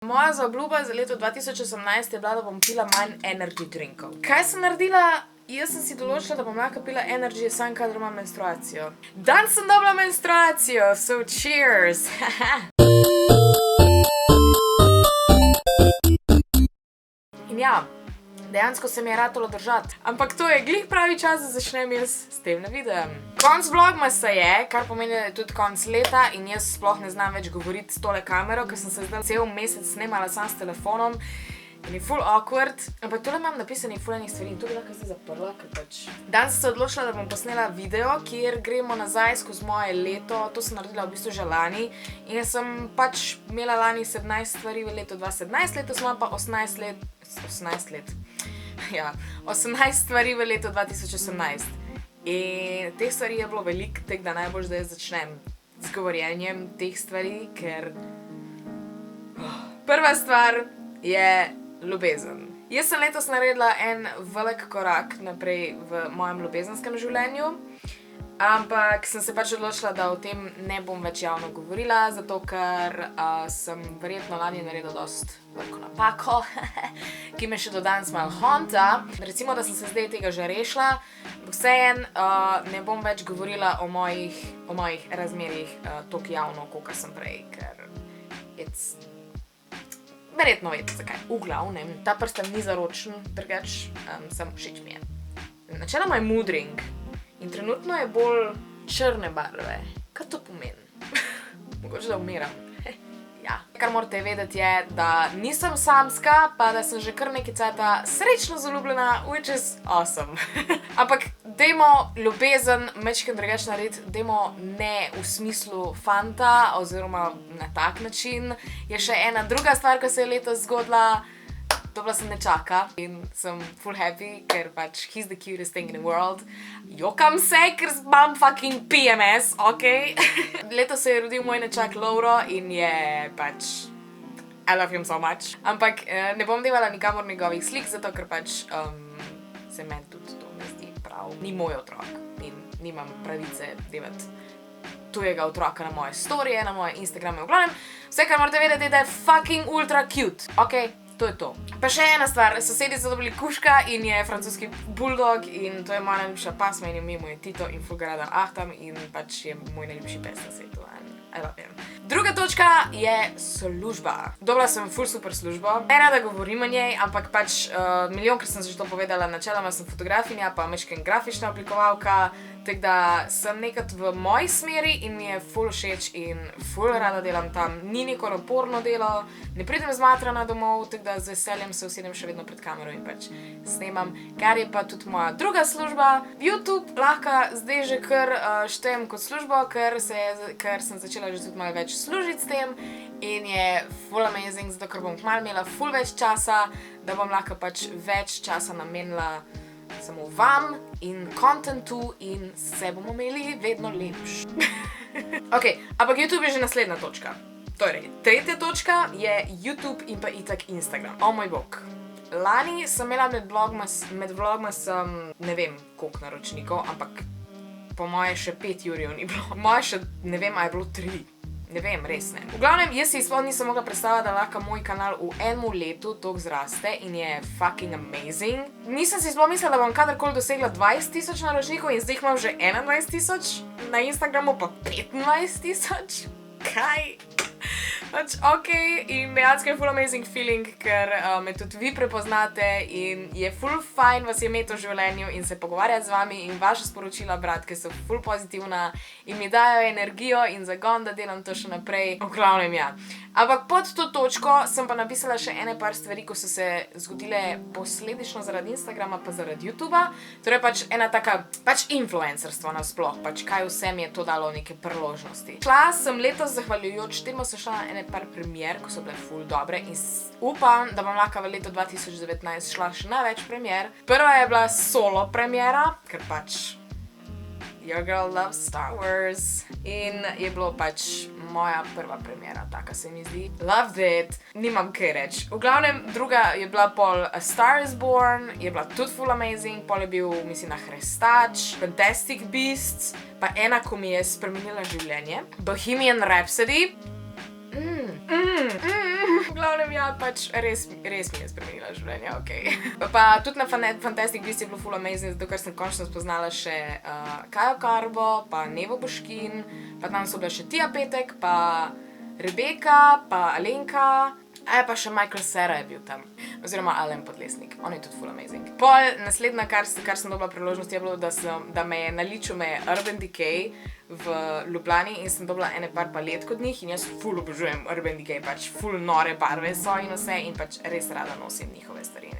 Moja zaobljuba za leto 2018 je bila, da bom pila manj energy drinkov. Kaj sem naredila? Jaz sem si določila, da bom lahko pila energy samo kadar imam menstruacijo. Danes sem dobila menstruacijo, so cheers! In ja, dejansko se mi je ratalo držati. Ampak to je glih pravi čas, da začnem jaz s tem videom. Konc vlogmasa je, kar pomeni, da je tudi konc leta in jaz sploh ne znam več govoriti s tole kamero, ker sem se zdaj cel mesec snemala sam s telefonom in je full awkward. Ampak tole imam napisanih ful enih stvari in to bi lahko zdaj zaprla, ker pač... Danes sem se odločila, da bom posnela video, kjer gremo nazaj skozi moje leto. To sem naredila v bistvu že lani in sem pač imela lani 17 stvari v letu 2017, letos imam pa 18 let. Ja, 18 stvari v letu 2018. In teh stvari je bilo veliko, tako da najbolj zdaj začnem z govorjenjem teh stvari, ker... Prva stvar je ljubezen. Jaz sem letos naredila en velik korak naprej v mojem ljubezenskem življenju, ampak sem se pač odločila, da o tem ne bom več javno govorila, zato ker sem verjetno lani naredila dost veliko napako, ki me še do danes malo honta. Recimo, da sem se zdaj tega že rešila, vseeno ne bom več govorila o mojih razmerjih toliko javno, kolikor sem prej, ker verjetno vedete zakaj. V glavnem, ta prstan ni zaročen, drugač samo všeč mi je. Načeloma je mudring. In trenutno je bolj črne barve. Kaj to pomeni? Mogoče, da umiram. Ja. Kar morate vedeti je, da nisem samska, pa da sem že kar nekaj cajta srečno zaljubljena, which is awesome. Ampak dajmo ljubezen majčkeno drugače narediti, dajmo ne v smislu fanta, oziroma na tak način. Je še ena druga stvar, ki se je letos zgodila. Dobila sem nečaka in sem full happy, ker pač he's the cutest thing in the world. Jokam se, ker imam fucking PMS, okej? Letos se je rodil moj nečak Lovro in je pač... I love him so much. Ampak ne bom devala nikamor njegovih slik, zato ker pač se meni tudi to ne zdi prav. Ni moj otrok in nimam pravice devati tujega otroka na moje storije, na moje Instagrame. V glavnem, vse, kar morate vedeti, je, da je fucking ultra cute, okej? To je to. Pa še ena stvar, sosedi so dobili kužka in je francoski bulldog in to je moja najljubša pasma in ime mu je Tito in ful ga rada ahtam in pač je moj najljubši pes na svetu. I love him. Druga točka je služba. Dobila sem ful super službo. Ne rada govorim o njej, ampak pač milijonkrat sem že to povedala, načeloma sem fotografinja, pa majčkeno grafična oblikovalka, tako da sem nekaj v moji smeri in mi je ful všeč in ful rada delam tam. Ni neko naporno delo, ne pridem zmatrana domov, tako da z veseljem se usedem še vedno pred kamero in pač snemam, kar je pa tudi moja druga služba. YouTube lahko zdaj že kar štejem kot službo, ker sem začela že tudi malo več služiti s tem in je full amazing, zato ker bom kmalu imela full več časa, da bom lahko pač več časa namenila samo vam in contentu in se bomo imeli vedno lepš. Ok, ampak YouTube je že naslednja točka. Torej, tretja točka je YouTube in pa itak Instagram. O moj bog. Lani sem imela med vlogmasom ne vem koliko naročnikov, ampak po moje še 5 jurjev ni bilo. Moje še ne vem, a je bilo 3. Ne vem, res ne. V glavnem, jaz si sploh nisem mogla predstavljati, da lahko moj kanal v enem letu toliko zraste in je fucking amazing. Nisem si sploh mislila, da bom kadarkoli dosegla 20,000 naročnikov in zdaj jih imam že 21,000, na Instagramu pa 25,000. Kaj? Pač okej, in dejansko je full amazing feeling, ker me tudi vi prepoznate in je full fajn vas je imeti v življenju in se pogovarjati z vami in vaše sporočila brati, ker so full pozitivna in mi dajo energijo in zagon, da delam to še naprej. V glavnem, ja. Ampak pod to točko sem pa napisala še ene par stvari, ko so se zgodile posledično zaradi Instagrama pa zaradi YouTubea. Torej pač ena taka, pač influencerstvo nasploh, pač kaj vse mi je to dalo neke priložnosti. Šla sem letos zahvaljujoč temu sem šla na ene par premier, ko so bile ful dobre in upam, da bom lahko v letu 2019 šla še na več premier. Prva je bila solo premiera, ker pač your girl loves Star Wars in je bilo pač moja prva premiera, taka se mi zdi. Loved it, nimam kaj reči. V glavnem, druga je bila pol A Star is Born, je bila tudi full amazing, pol je bil, mislim, na Hrestač, Fantastic Beasts, pa ena, ko mi je spremenila življenje, Bohemian Rhapsody. V glavnem, ja, pač res mi je spremenila življenje, okej. Pa tudi na Fantastic Beasts je bilo full amazing, zato ker sem končno spoznala še Kajo Karbo, pa Nevo Boškin, pa tam so bile še Tia Petek, pa Rebeka, pa Alenka, pa še Michael Cera je bil tam, oziroma Alen Podlesnik, on je tudi full amazing. Pol naslednja, kar sem dobila priložnost, je bilo, da me je naličil Urban Decay v Ljubljani in sem dobila ene par paletk od njih in jaz full obožujem Urban Decay, pač full nore barve so in vse in pač res rada nosim njihove stvari.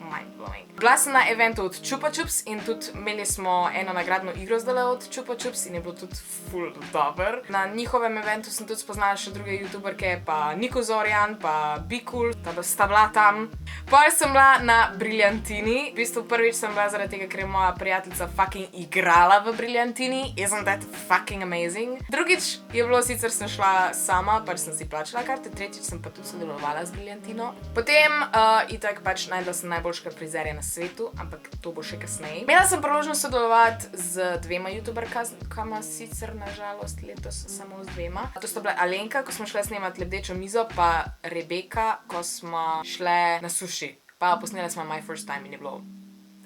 Mind-blowing. Bila sem na eventu od Chupa Chups in tudi imeli smo eno nagradno igro zdaj od Chupa Chups in je bilo tudi full dober. Na njihovem eventu sem tudi spoznala še druge youtuberke, pa Niko Zorjan, pa Be Cool, sta bila tam. Pol sem bila na Briljantini, v bistvu prvič sem bila zaradi tega, ker je moja prijateljica fucking igrala v Briljantini, isn't that fucking amazing. Drugič je bilo, sicer sem šla sama, pač sem si plačala karte, tretjič sem pa tudi sodelovala z Briljantino. Potem itak pač najdla sem najboljšega frizerja na svetu, ampak to bo še kasneje. Imela sem priložnost sodelovati z dvema youtuberkama, sicer nažalost letos samo z dvema. To sta bila Alenka, ko smo šle snemati Lebdečo mizo, pa Rebeka, ko smo šle na sushi. Pa posnele smo My First Time in je bilo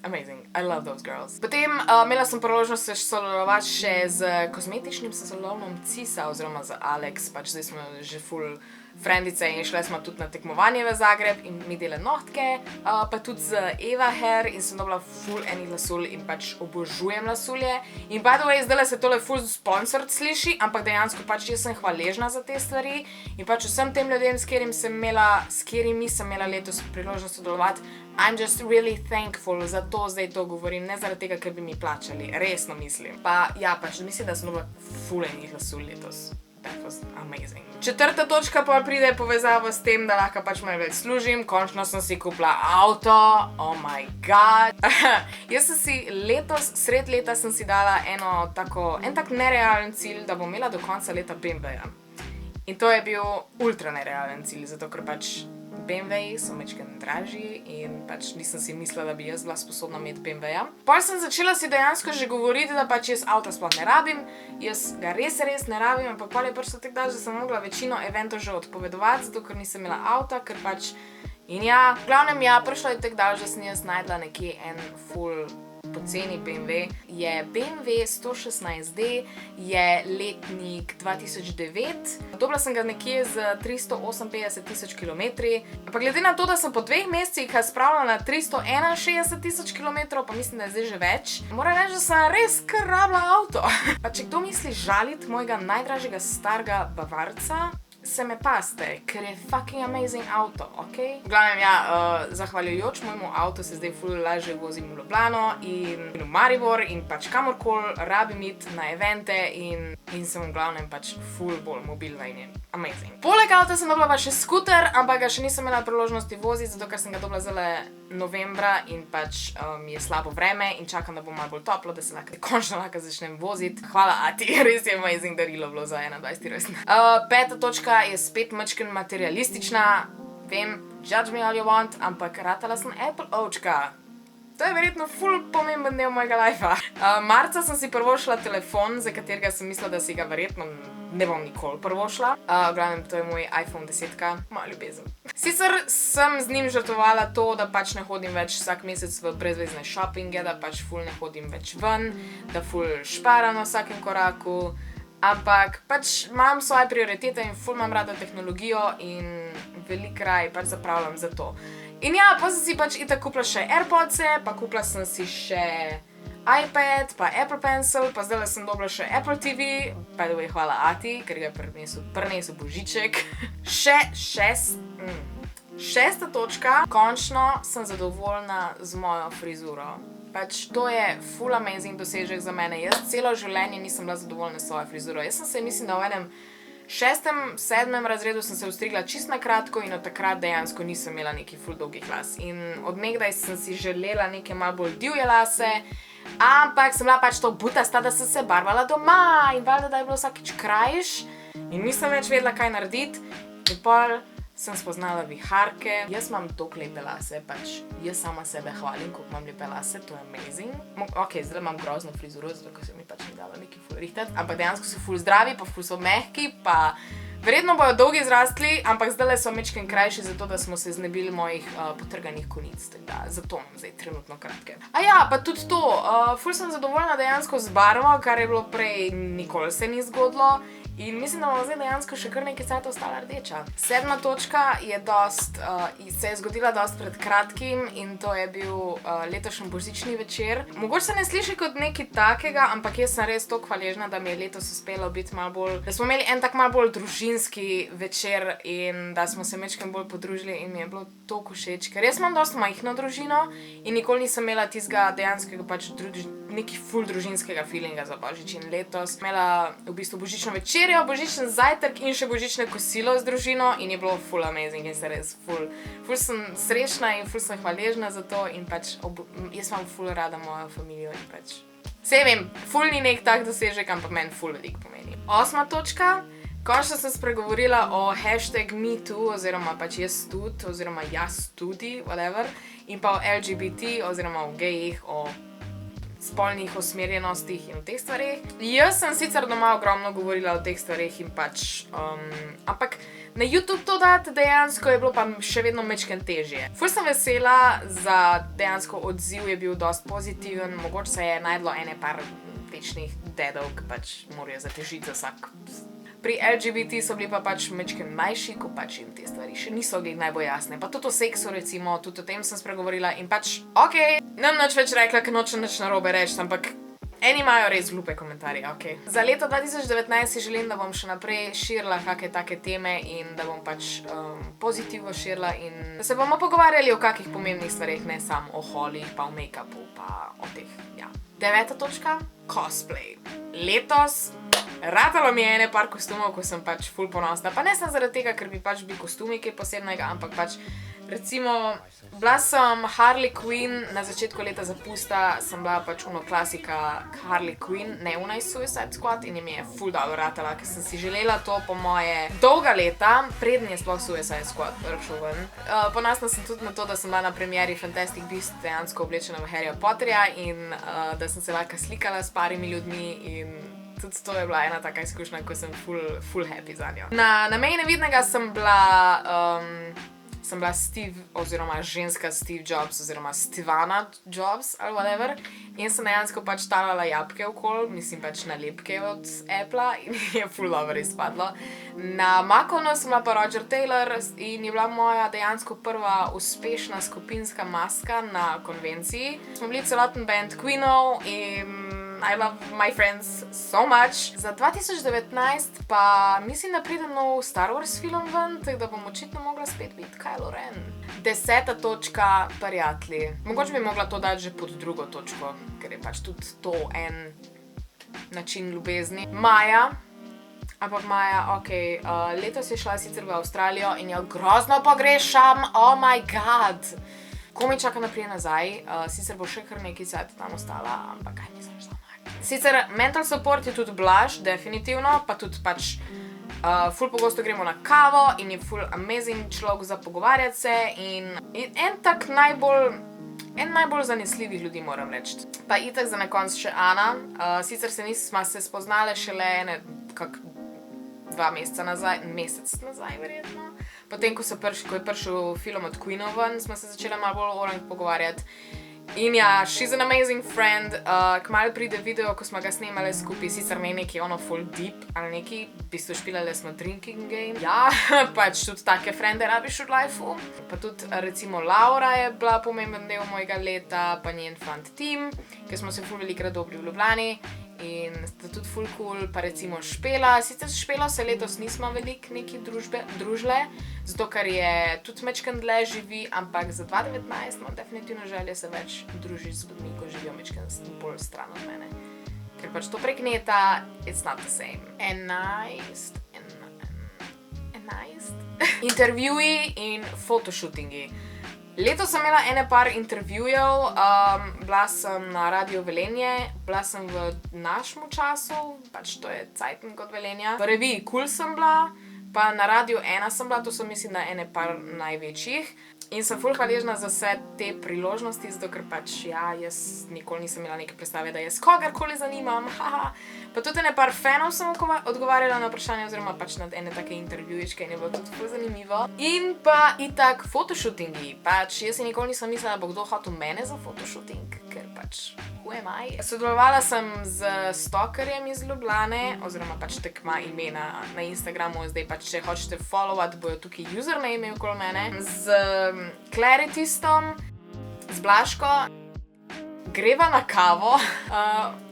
amazing. I love those girls. Potem imela sem priložnost sodelovati še z kozmetičnim salonom Cisa, oziroma z Alex, pač zdaj smo že full frendice in šle smo tudi na tekmovanje v Zagreb in mi dele nohtke, pa tudi z Eva Hair in sem dobila full enih lasulj in pač obožujem lasulje. In by the way, zdaj se tole full sponsored sliši, ampak dejansko pač jaz sem hvaležna za te stvari in pač vsem tem ljudem, s katerimi sem imela letos priložnost sodelovati, I'm just really thankful za to, zdaj to govorim, ne zaradi tega, ker bi mi plačali, resno mislim. Pa ja, pač mislim, da sem dobila full enih lasulj letos. That was amazing. Četrta točka pa pride povezava s tem, da lahko pač malo več služim. Končno sem si kupila avto. Oh my god. Jaz sem si letos, sred leta sem si dala en tak nerealen cilj, da bom imela do konca leta BMW-ja. In to je bil ultra nerealen cilj, zato ker pač BMW-ji so majčkeno dražji in pač nisem si mislila, da bi jaz bila sposobna imeti BMW-ja. Pol sem začela si dejansko že govoriti, da pač jaz avta sploh ne rabim, jaz ga res ne rabim, ampak pol je prišlo tako daleč, da sem mogla večino eventov že odpovedovati, zato ker nisem imela avta, ker pač in ja, v glavnem ja, prišlo je tako daleč, da sem jaz najdla nekje en full poceni BMW, je BMW 116D, je letnik 2009. Dobila sem ga nekje z 358.000 kilometri, ampak glede na to, da sem po 2 mesecih spravila na 361.000 kilometrov, pa mislim, da je zdaj že več, moram reči, da sem res kar rabila avto. Pa če kdo misli žaliti mojega najdražjega starega Bavarca, se me paste, ker je fucking amazing avto, okej? V glavnem, ja, zahvaljujoč mojemu avtu se zdaj ful lažje vozim v Ljubljano in v Maribor in pač kamorkoli rabim iti na evente in sem v glavnem pač ful bolj mobilna in je amazing. Poleg avta sem dobila pa še skuter, ampak ga še nisem imela priložnosti voziti, zato ker sem ga dobila zdaj novembra in pač je slabo vreme in čakam, da bo malo bolj toplo, da se končno lahko začnem voziti. Hvala, Ati, res je amazing darilo bilo za 21. rojstni. Peta točka je spet majčkeno materialistična, vem, judge me all you want, ampak ratala sem Apple Watchka. To je verjetno ful pomemben del mojega lifea. Marca sem si prvošla telefon, za katerega sem mislila, da si ga verjetno ne bom nikoli prvošla. V glavnem, to je moj iPhone 10, moja ljubezen. Sicer sem z njim žrtvovala to, da pač ne hodim več vsak mesec v brezvezne shoppinge, da pač ful ne hodim več ven, da ful šparam na vsakem koraku, ampak pač imam svoje prioritete in ful imam rada tehnologijo in veliko raje pač zapravljam za to. In ja, pa sem si pač itak kupila še AirPodse, pa kupila sem si še iPad, pa Apple Pencil, pa zdaj sem dobila še Apple TV, by the way, hvala Ati, ker ga je prinesel Božiček. Šesta točka, končno sem zadovoljna z mojo frizuro. Pač to je full amazing dosežek za mene. Jaz celo življenje nisem bila zadovoljna s svojo frizuro. Jaz sem se, mislim, da v enem 6., 7. razredu sem se ostrigla čisto na kratko in od takrat dejansko nisem imela nekih ful dolgih las. In od nekdaj sem si želela neke malo bolj divje lase, ampak sem bila pač to butasta, da sem se barvala doma in valjda, da je bilo vsakič krajš in nisem več vedela, kaj narediti. In pol sem spoznala viharke. Jaz imam toliko lepe lase, pač jaz sama sebe hvalim, koliko imam lepe lase, to je amazing. Ok, zdaj imam grozno frizuro, zato ker se mi pač ni dalo nekaj ful rihtati, ampak dejansko so ful zdravi, pa ful so mehki, pa Verjetno bojo dolgi zrastli, ampak zdaj so mečken krajši, zato da smo se znebili mojih potrganih konic. Zato imam zdaj trenutno kratke. A ja, pa tudi to, ful sem zadovoljna dejansko z barvo, kar je bilo prej nikoli se ni zgodilo. In mislim, da bomo zdaj dejansko še kar nekaj cajtov ostala rdeča. 7. točka se je zgodila dost pred kratkim in to je bil letošnji božični večer. Mogoče se ne sliši kot nekaj takega, ampak jaz sem res toliko hvaležna, da mi je letos uspelo biti malo bolj, da smo imeli en tak malo bolj družinski večer in da smo se mečkem bolj podružili in mi je bilo toliko všeč. Ker jaz imam dost majhno družino in nikoli nisem imela tistega dejanskega pač neki ful družinskega feelinga za božič in letos. Imela v bistvu božično večerjo, božičen zajtrk in še božično kosilo z družino in je bilo ful amazing in se res ful sem srečna in ful sem hvaležna za to in pač jaz imam ful rada mojo familijo in pač saj vem, ful ni nek tak dosežek, ampak meni ful veliko pomeni. 8. točka. Končno sem spregovorila o #MeToo oziroma pač jaz tudi, whatever, in pa o LGBT oziroma o gejih, o spolnih usmerjenostih in o teh stvareh. Jaz sem sicer doma ogromno govorila o teh stvareh in pač, ampak na YouTube to dati dejansko je bilo pa še vedno mečken težje. Ful sem vesela za dejansko odziv je bil dost pozitiven, mogoče se je najdlo ene par večnih dedov, ki pač morajo zatežiti za vsak. Pri LGBT so bili pa pač mečken mlajši, ko pač jim te stvari še niso bili najbolj jasne. Pa tudi o seksu recimo, tudi o tem sem spregovorila in pač, okej, nam nič več rekla, ker nočem nič narobe reči, ampak eni imajo res glupe komentarje, okej. Za leto 2019 si želim, da bom še naprej širila kakšne take teme in da bom pač pozitivno širila in da se bomo pogovarjali o kakih pomembnih stvareh, ne samo o holih, pa o make-upu, pa o teh, ja. 9. točka. Cosplay. Letos ratalo mi je ene par kostumov, ko sem pač ful ponosna. Pa ne sem zaradi tega, ker bi pač bili kostumi kaj posebnega, ampak pač recimo bila sem Harley Quinn na začetku leta zapusta, sem bila pač klasika Harley Quinn, ne iz Suicide Squad in mi je ful dobro ratala, ker sem si želela to po moje dolga leta, preden je sploh Suicide Squad šel ven. Ponosna sem tudi na to, da sem bila na premieri Fantastic Beasts dejansko oblečena v Harryja Potterja in da sem se lahko slikala s parimi ljudmi in tudi to je bila ena taka izkušnja, ko sem ful happy za njo. Na meji nevidnega sem bila Steve oziroma ženska Steve Jobs oziroma Stevana Jobs ali whatever in sem dejansko pač talala jabke okoli, mislim pač nalepke od Appla in je ful dobro izpadlo. Na Makonu sem bila pa Roger Taylor in je bila moja dejansko prva uspešna skupinska maska na konvenciji. Smo bili celoten band Queenov in I love my friends so much. Za 2019 pa mislim, da pride nov Star Wars film ven, tako da bom očitno mogla spet biti Kylo Ren. 10. točka, prijatelji. Mogoče bi mogla to dati že pod 2. točko, ker je pač tudi to en način ljubezni. Maja, okej, letos je šla sicer v Avstralijo in jo grozno pogrešam, oh my god. Ko mi čaka naprej nazaj, sicer bo še kar nekaj cajt tam ostala, ampak kaj nisem šla. Sicer mental support je tudi Blaž, definitivno, pa tudi pač ful pogosto gremo na kavo in je ful amazing človek za pogovarjati se in en tak najbolj zanesljivih ljudi, moram reči. Pa itak za na konec še Ana, sicer smo se spoznale šele kak 2 mesec nazaj verjetno. Potem, ko je prišel film od Queenov ven, smo se začeli malo bolj oranj pogovarjati. In ja, she's an amazing friend, kmalu pride video, ko smo ga snemali skupaj, sicer ne neki full deep ali neki, v bistvu špilali smo drinking game. Ja, pač tudi take frende rabiš v lifeu. Pa tudi recimo Laura je bila pomemben del mojega leta, pa njen fant Tim, ker smo se ful velikrat dobili v Ljubljani in sta tudi ful cool, pa recimo Špela. Sicer s Špelo se letos nismo veliko neki družile, zato ker je tudi mečken dlje živi, ampak za 2019 imam definitivno želje se več družiti z ljudmi, ko živijo mečken bolj stran od mene. Ker pač to prek neta, it's not the same. 11. Intervjuji in fotoshootingi. Letos sem imela ene par intervjujev, bila sem na Radio Velenje, bila sem v našemu času, pač to je cajten kot Velenja. V reviji Kul sem bila, Pa na Radiu 1 sem bila, to so mislim, da ene par največjih. In sem ful hvaležna za vse te priložnosti, zato ker pač jaz nikoli nisem imela neke predstave, da jaz kogarkoli zanimam, haha. Pa tudi ene par fanov sem odgovarjala na vprašanje, oziroma pač na ene take intervjujičke in je bilo tudi ful zanimivo. In pa itak fotoshootingi, pač jaz si nikoli nisem mislila, da bo kdo hotel mene za fotoshooting, ker pač who am I? Sodelovala sem z Stalkerjem iz Ljubljane, oziroma pač tak ima imena na Instagramu, zdaj pač če hočete followat, bojo tukaj username okoli mene, z Claritistom, z Blaško, greva na kavo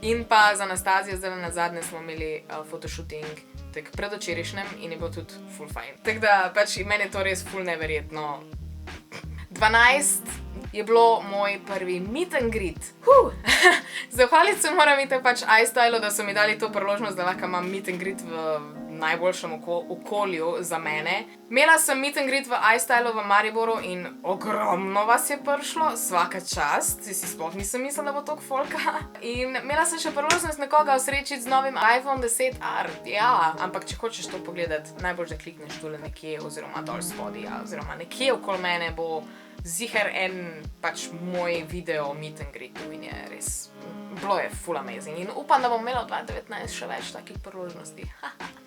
in pa z Anastazijo, zdaj nazadnje smo imeli fotoshooting tak predvčerajšnjem in je bilo tudi ful fajn. Tako da pač meni je to res ful neverjetno. 12 je bilo moj prvi meet and greet. Zahvaliti se moram pač iStylu, da so mi dali to priložnost, da lahko imam meet and greet v najboljšem okolju za mene. Imela sem meet and greet v iStylu v Mariboru in ogromno vas je prišlo, svaka čast, si sploh nisem mislila, da bo toliko folka. In imela sem še priložnost nekoga osrečiti z novim iPhone 10R, ja, ampak če hočeš to pogledati, najbolj, da klikneš tule nekje, oziroma dol spodaj, oziroma nekje okoli mene bo ziher en pač moj video meet and greetu in je res, bilo je full amazing in upam, da bom imela v 2019 še več takih priložnosti.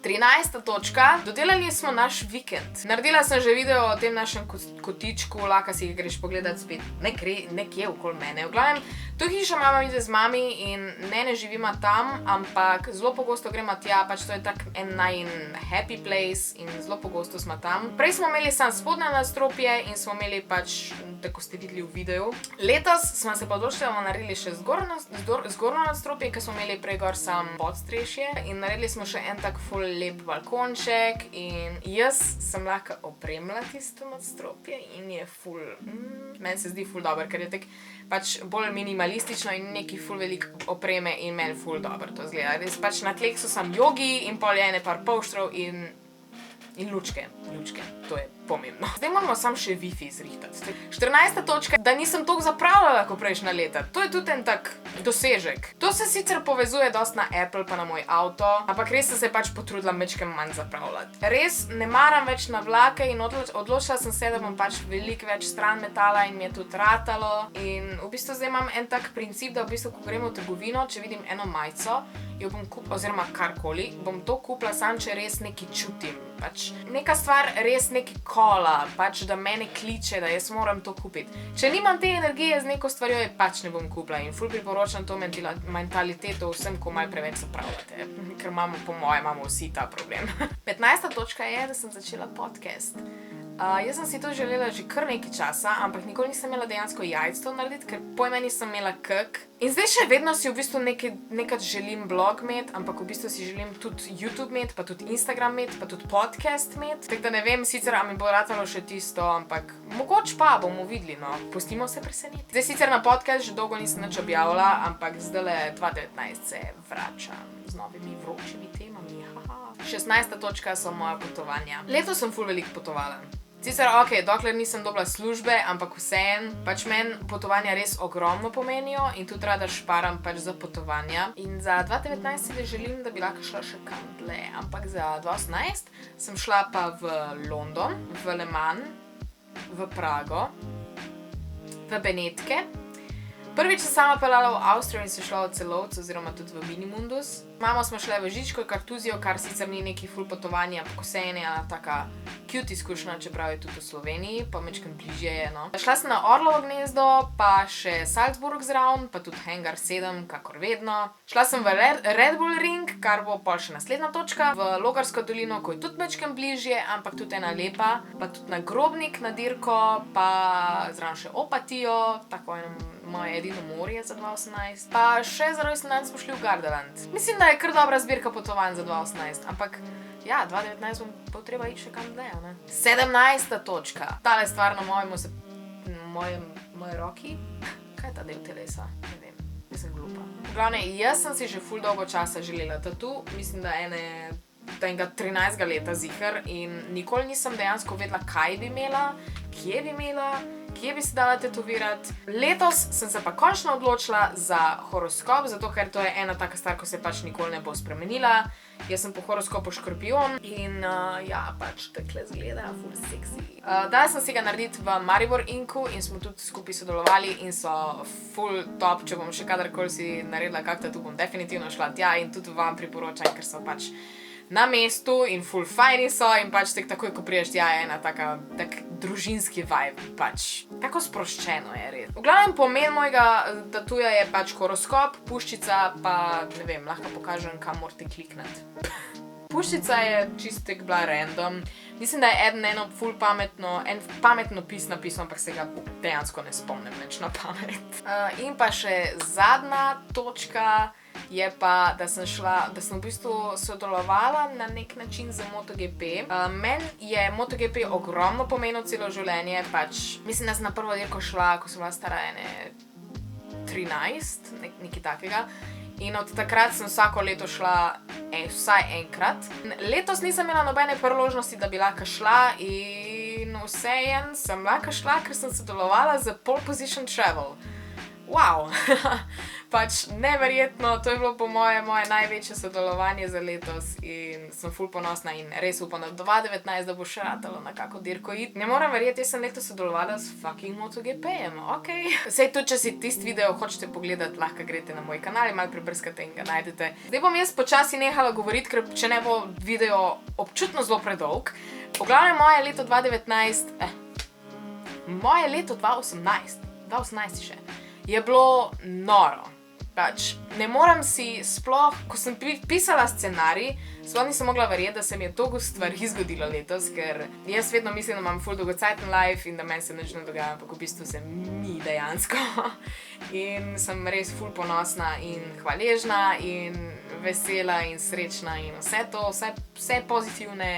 13. točka, dodelali smo naš vikend. Naredila sem že video o tem našem kotičku, lahko si ga greš pogledati spet nekje okoli mene. V glavnem, to hišo imamo ide z mami in ne živima tam, ampak zelo pogosto gremo tja, pač to je tak en najin happy place in zelo pogosto smo tam. Prej smo imeli samo spodnje nadstropje in smo imeli pač, tako ste videli v videu. Letos smo se pa odločili, da bomo naredili še zgornjo nadstropje, ker smo imeli prej gor sam podstrešje in naredili smo še en tak ful lep balkonček in jaz sem lahko opremila tisto nadstropje in je ful, meni se zdi ful dober, ker je tak pač bolj minimalistično in neki ful velik opreme in meni ful dober to zgleda. Res pač na tleh so sam jogi in pol je ene par polštrov in lučke, to je pomembno. Zdaj moramo sam še Wi-Fi zrihtati. 14. točka, da nisem toliko zapravljala kot prejšnja leta. To je tudi en tak dosežek. To se sicer povezuje dosti na Apple pa na moj avto, ampak res sem se pač potrudila mečkem manj zapravljati. Res ne maram več na vlake in odločila sem se, da bom pač veliko več stran metala in mi je tudi ratalo. In v bistvu zdaj imam en tak princip, da v bistvu, ko gremo v trgovino, če vidim eno majico, jo bom kupila, oziroma karkoli, bom to kupila sam, če res nekaj čutim. Pač neka stvar res nekaj kola, pač da mene kliče, da jaz moram to kupiti. Če nimam te energije z neko stvarjo, je pač ne bom kupila in ful priporočam to mentaliteto vsem, ko malo preveč zapravljate, ker po moje imamo vsi ta problem. 15. točka je, da sem začela podcast. Jaz sem si to želela že kar nekaj časa, ampak nikoli nisem imela dejansko jajc to narediti, ker pojma nisem imela kak. In zdaj še vedno si v bistvu nekaj želim blog imeti, ampak v bistvu si želim tudi YouTube imeti, pa tudi Instagram imeti, pa tudi podcast imeti. Tako da ne vem sicer, a mi bo ratalo še tisto, ampak mogoče pa bomo videli, no. Pustimo se preseneti. Zdaj sicer na podcast že dolgo nisem nič objavila, ampak zdajle 2019 se vračam z novimi vročimi temami. 16. točka so moja potovanja. Letos sem ful veliko potovala. Sicer dokler nisem dobila službe, ampak vseeno, pač meni potovanja res ogromno pomenijo in tudi rada šparam pač za potovanja. In za 2019 si želim, da bi lahko šla še kam dlje, ampak za 2018 sem šla pa v London, v Le Mans, v Prago, v Benetke. Prvič sem sama peljala v Avstrijo in sem šla v Celovec oziroma tudi v Minimundus. Mamo smo šle v Žičko, Kartuzijo, kar sicer ni neki ful potovanja, ampak vseeno je ena taka cute izkušnja, čeprav je tudi v Sloveniji, pa mečkam bližje je, no. Šla sem na Orlovo gnezdo, pa še Salzburg zraven, pa tudi Hangar 7, kakor vedno. Šla sem v Red Bull Ring, kar bo pol še naslednja točka, v Logarsko dolino, ko je tudi mečkam bližje, ampak tudi ena lepa, pa tudi na Grobnik, na dirko, pa zraven še Opatijo, tako moje edino morje za 2018. Pa še za rojstni dan smo šli v Gardaland. Mislim, da je kar dobra zbirka potovanj za 2018, ampak ja, 2019 bo treba iti še kam dlje, ne? 17. točka. Tale stvar na moji roki. Kaj je ta del telesa? Ne vem, jaz sem glupa. V glavne, jaz sem si že ful dolgo časa želela tatu, mislim, da enega 13. leta ziher in nikoli nisem dejansko vedela, kaj bi imela, kje kje bi se dala tetovirati. Letos sem se pa končno odločila za horoskop, zato ker to je ena taka stvar, ko se pač nikoli ne bo spremenila. Jaz sem po horoskopu Škorpijon in pač takle zgleda ful seksi. Dala sem si ga narediti v Maribor Inku in smo tudi skupaj sodelovali in so ful top. Če bom še kadarkoli si naredila kak tatu, bom definitivno šla tja in tudi vam priporočam, ker so pač na mestu in ful fajni so in pač takoj, ko priješ tja, je ena tak družinski vibe, pač tako sproščeno je res. V glavnem pomen mojega tatuja je pač horoskop, puščica pa, ne vem, lahko pokažem, kam morate klikniti. Puščica je čistek bila random. Mislim, da je eno ful pametno pis napisal, ampak se ga dejansko ne spomnim več na pamet. In pa še zadnja točka je pa, da sem v bistvu sodelovala na nek način z MotoGP. Meni je MotoGP ogromno pomenil celo življenje, pač mislim, da sem na prvo dirko šla, ko sem bila stara 13, nekaj takega. In od takrat sem vsako leto šla vsaj enkrat. Letos nisem imela nobene priložnosti, da bi lahko šla in vseeno sem lahko šla, ker sem sodelovala z Pole Position Travel. Wow, pač neverjetno, to je bilo po moje največje sodelovanje za letos in sem ful ponosna in res upam, da 2019, da bo še ratalo na kako dirko iti. Ne moram verjeti, jaz sem letos sodelovala s fucking MotoGP-jem, okej. Sej tudi, če si tisti video hočete pogledati, lahko greste na moj kanal in malo prebrskate in ga najdete. Zdaj bom jaz počasi nehala govoriti, ker če ne bo video občutno zelo predolg. V glavnem moje leto 2019, moje leto 2018 še, je bilo noro. Pač, ne morem si sploh, ko sem pisala scenarij, sploh nisem mogla verjeti, da se mi je toliko stvari zgodilo letos, ker jaz vedno mislim, da imam ful dolgocajten life in da meni se nič ne dogaja, ampak v bistvu se mi dejansko. In sem res ful ponosna in hvaležna in vesela in srečna in vse to, vse pozitivne,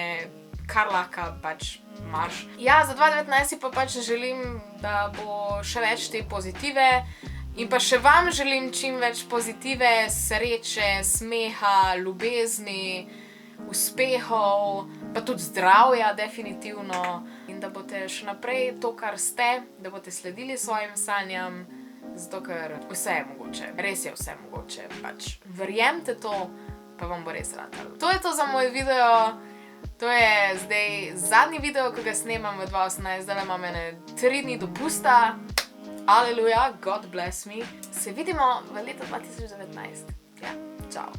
kar lahko pač imaš. Ja, za 2019 si pa pač želim, da bo še več te pozitive in pa še vam želim čim več pozitive, sreče, smeha, ljubezni, uspehov, pa tudi zdravja definitivno in da boste še naprej to, kar ste, da boste sledili svojim sanjam, zato ker vse je mogoče, res je vse mogoče, pač verjemite to, pa vam bo res ratalo. To je to za moj video. To je zdaj zadnji video, ko ga snemam v 2018, zdaj imam 3 dni dopusta. Aleluja, God bless me. Se vidimo v letu 2019. Ja, čau.